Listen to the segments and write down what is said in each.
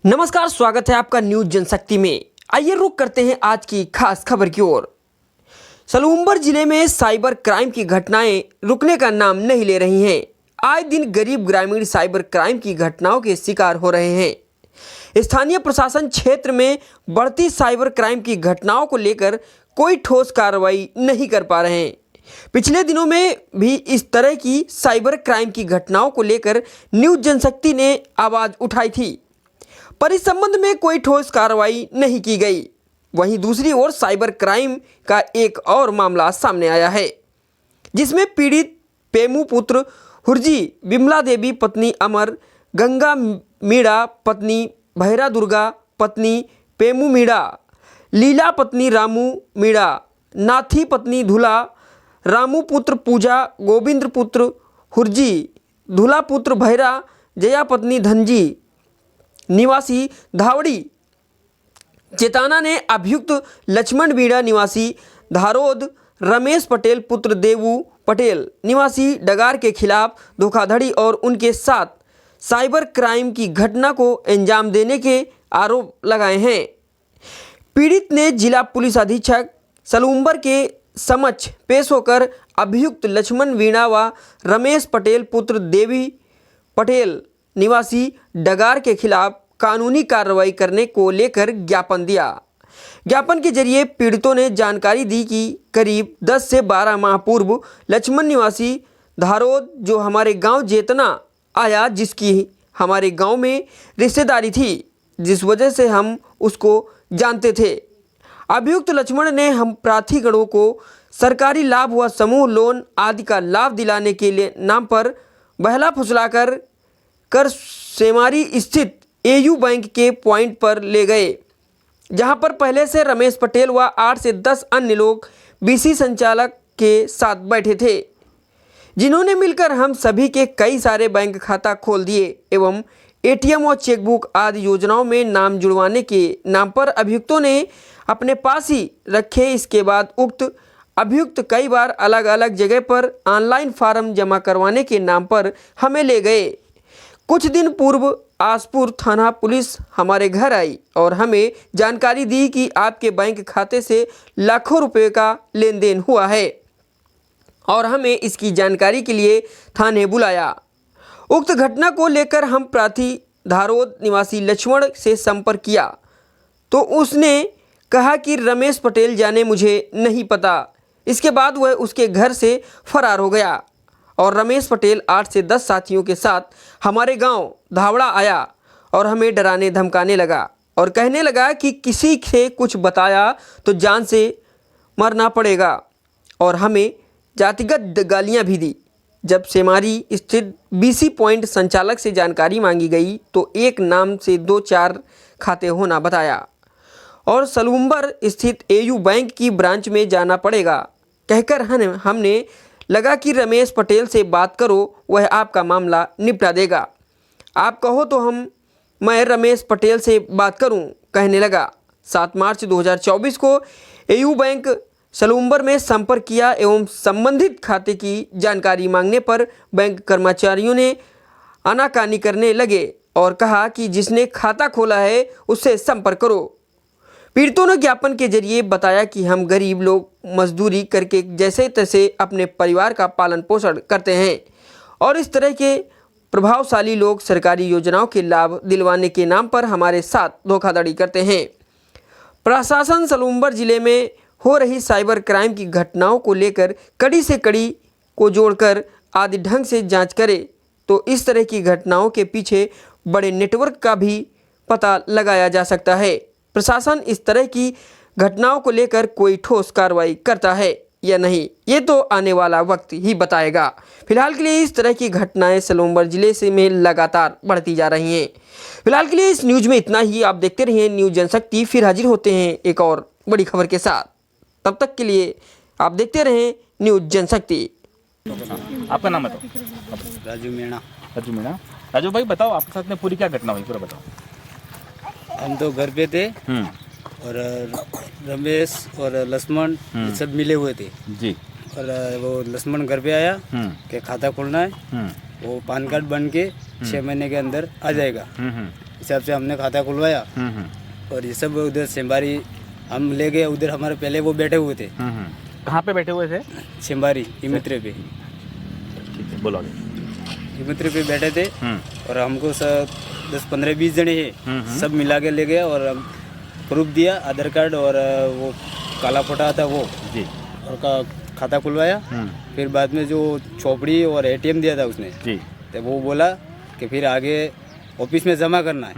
नमस्कार, स्वागत है आपका न्यूज जनशक्ति में। आइए रुक करते हैं आज की खास खबर की ओर। सलूम्बर जिले में साइबर क्राइम की घटनाएं रुकने का नाम नहीं ले रही हैं। आए दिन गरीब ग्रामीण साइबर क्राइम की घटनाओं के शिकार हो रहे हैं। स्थानीय प्रशासन क्षेत्र में बढ़ती साइबर क्राइम की घटनाओं को लेकर कोई ठोस कार्रवाई नहीं कर पा रहे हैं। पिछले दिनों में भी इस तरह की साइबर क्राइम की घटनाओं को लेकर न्यूज जनशक्ति ने आवाज़ उठाई थी, पर इस संबंध में कोई ठोस कार्रवाई नहीं की गई। वहीं दूसरी ओर साइबर क्राइम का एक और मामला सामने आया है, जिसमें पीड़ित पेमू पुत्र हुर्जी, विमला देवी पत्नी अमर, गंगा मीणा पत्नी भैरा दुर्गा पत्नी पेमू मीणा, लीला पत्नी रामू मीणा, नाथी पत्नी धुला, रामू पुत्र पूजा, गोविंद पुत्र हुर्जी, धुला पुत्र भैरा, जया पत्नी धनजी निवासी धावड़ी चेताना ने अभियुक्त लक्ष्मण मीणा निवासी धारोद, रमेश पटेल पुत्र देवू पटेल निवासी डगार के खिलाफ धोखाधड़ी और उनके साथ साइबर क्राइम की घटना को अंजाम देने के आरोप लगाए हैं। पीड़ित ने जिला पुलिस अधीक्षक सलूम्बर के समक्ष पेश होकर अभियुक्त लक्ष्मण मीणा व रमेश पटेल पुत्र देवी पटेल निवासी डगार के खिलाफ कानूनी कार्रवाई करने को लेकर ज्ञापन दिया। ज्ञापन के जरिए पीड़ितों ने जानकारी दी कि करीब 10 से 12 माह पूर्व लक्ष्मण निवासी धारोद जो हमारे गांव जेतना आया, जिसकी हमारे गांव में रिश्तेदारी थी, जिस वजह से हम उसको जानते थे। अभियुक्त लक्ष्मण ने हम प्रार्थीगणों को सरकारी लाभ व समूह लोन आदि का लाभ दिलाने के लिए नाम पर बहला फुसलाकर सेमारी स्थित एयू बैंक के पॉइंट पर ले गए, जहां पर पहले से रमेश पटेल व 8 से 10 अन्य लोग बीसी संचालक के साथ बैठे थे, जिन्होंने मिलकर हम सभी के कई सारे बैंक खाता खोल दिए एवं एटीएम और चेकबुक आदि योजनाओं में नाम जुड़वाने के नाम पर अभियुक्तों ने अपने पास ही रखे। इसके बाद उक्त अभियुक्त कई बार अलग अलग जगह पर ऑनलाइन फार्म जमा करवाने के नाम पर हमें ले गए। कुछ दिन पूर्व आसपुर थाना पुलिस हमारे घर आई और हमें जानकारी दी कि आपके बैंक खाते से लाखों रुपए का लेन देन हुआ है और हमें इसकी जानकारी के लिए थाने बुलाया। उक्त घटना को लेकर हम प्रार्थी धारोद निवासी लक्ष्मण से संपर्क किया तो उसने कहा कि रमेश पटेल जाने मुझे नहीं पता। इसके बाद वह उसके घर से फरार हो गया और रमेश पटेल 8 से 10 साथियों के साथ हमारे गांव धावड़ा आया और हमें डराने धमकाने लगा और कहने लगा कि किसी से कुछ बताया तो जान से मरना पड़ेगा और हमें जातिगत गालियां भी दी। जब सेमारी स्थित बीसी पॉइंट संचालक से जानकारी मांगी गई तो एक नाम से 2-4 खाते होना बताया और सलूम्बर स्थित एयू बैंक की ब्रांच में जाना पड़ेगा कहकर हमने लगा कि रमेश पटेल से बात करो, वह आपका मामला निपटा देगा। आप कहो तो मैं रमेश पटेल से बात करूं, कहने लगा। 7 मार्च 2024 को एयू बैंक सलूम्बर में संपर्क किया एवं संबंधित खाते की जानकारी मांगने पर बैंक कर्मचारियों ने आनाकानी करने लगे और कहा कि जिसने खाता खोला है उससे संपर्क करो। पीड़ितों ने ज्ञापन के जरिए बताया कि हम गरीब लोग मजदूरी करके जैसे तैसे अपने परिवार का पालन पोषण करते हैं और इस तरह के प्रभावशाली लोग सरकारी योजनाओं के लाभ दिलवाने के नाम पर हमारे साथ धोखाधड़ी करते हैं। प्रशासन सलूम्बर जिले में हो रही साइबर क्राइम की घटनाओं को लेकर कड़ी से कड़ी को जोड़कर आदि ढंग से जांच करे तो इस तरह की घटनाओं के पीछे बड़े नेटवर्क का भी पता लगाया जा सकता है। प्रशासन इस तरह की घटनाओं को लेकर कोई ठोस कार्रवाई करता है या नहीं, ये तो आने वाला वक्त ही बताएगा। फिलहाल के लिए इस तरह की घटनाएं सलूम्बर जिले से में लगातार बढ़ती जा रही हैं। फिलहाल के लिए इस न्यूज में इतना ही। आप देखते रहिए न्यूज जनशक्ति, फिर हाजिर होते हैं एक और बड़ी खबर के साथ। तब तक के लिए आप देखते रहें न्यूज जनशक्ति। आपका नाम बताओ। राजू मीणा। राजू मीणा। राजू भाई बताओ, आपके साथ में पूरी क्या घटना हुई, पूरा बताओ। हम तो घर पे थे और रमेश और लक्ष्मण ये सब मिले हुए थे जी। और वो लक्ष्मण घर पे आया कि खाता खोलना है, वो पैन कार्ड बन के 6 महीने के अंदर आ जाएगा। हिसाब से हमने खाता खुलवाया। और ये सब उधर सिम्बारी हम ले गए, उधर हमारे पहले वो बैठे हुए थे कहाँ पे बैठे हुए थे? सिम्बारी इमित्रे पे, ठीक है, बोलो आगे। इमित्रे पे बैठे थे। और हमको सब 10-15-20 जने हैं, सब मिला के ले गया और हम प्रूफ दिया, आधार कार्ड और वो काला फोटा था वो जी। और का खाता खुलवाया। फिर बाद में जो चौपड़ी और एटीएम दिया था उसने, जी। तो वो बोला कि फिर आगे ऑफिस में जमा करना है,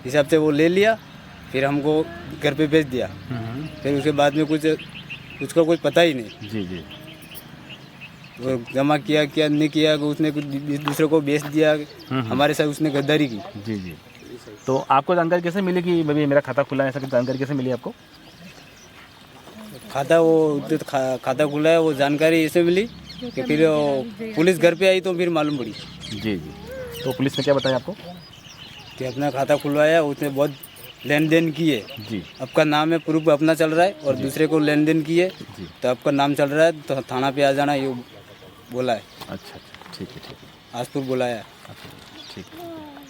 हिसाब से वो ले लिया। फिर हमको घर पे भेज दिया। फिर उसके बाद में कुछ उसका कुछ पता ही नहीं, जी जी। वो जमा किया क्या नहीं किया, उसने कुछ दूसरे को बेच दिया, हमारे साथ उसने गद्दारी की। जी जी। तो आपको जानकारी कैसे मिली कि भाई मेरा खाता खुला है, ऐसा जानकारी कैसे मिली आपको? खाता खाता खुला है, वो जानकारी ऐसे मिली कि फिर पुलिस घर पे आई तो फिर मालूम पड़ी जी जी। तो पुलिस ने क्या बताया आपको? कि अपना खाता खुलवाया, उसने बहुत लेन देन किए। जी। आपका नाम है, प्रूफ अपना चल रहा है और दूसरे को लेन देन किए, तो आपका नाम चल रहा है, तो थाना पे आ जाना, ये बोला है। अच्छा अच्छा, ठीक है ठीक है। आजपुर बुलाया। अच्छा ठीक है।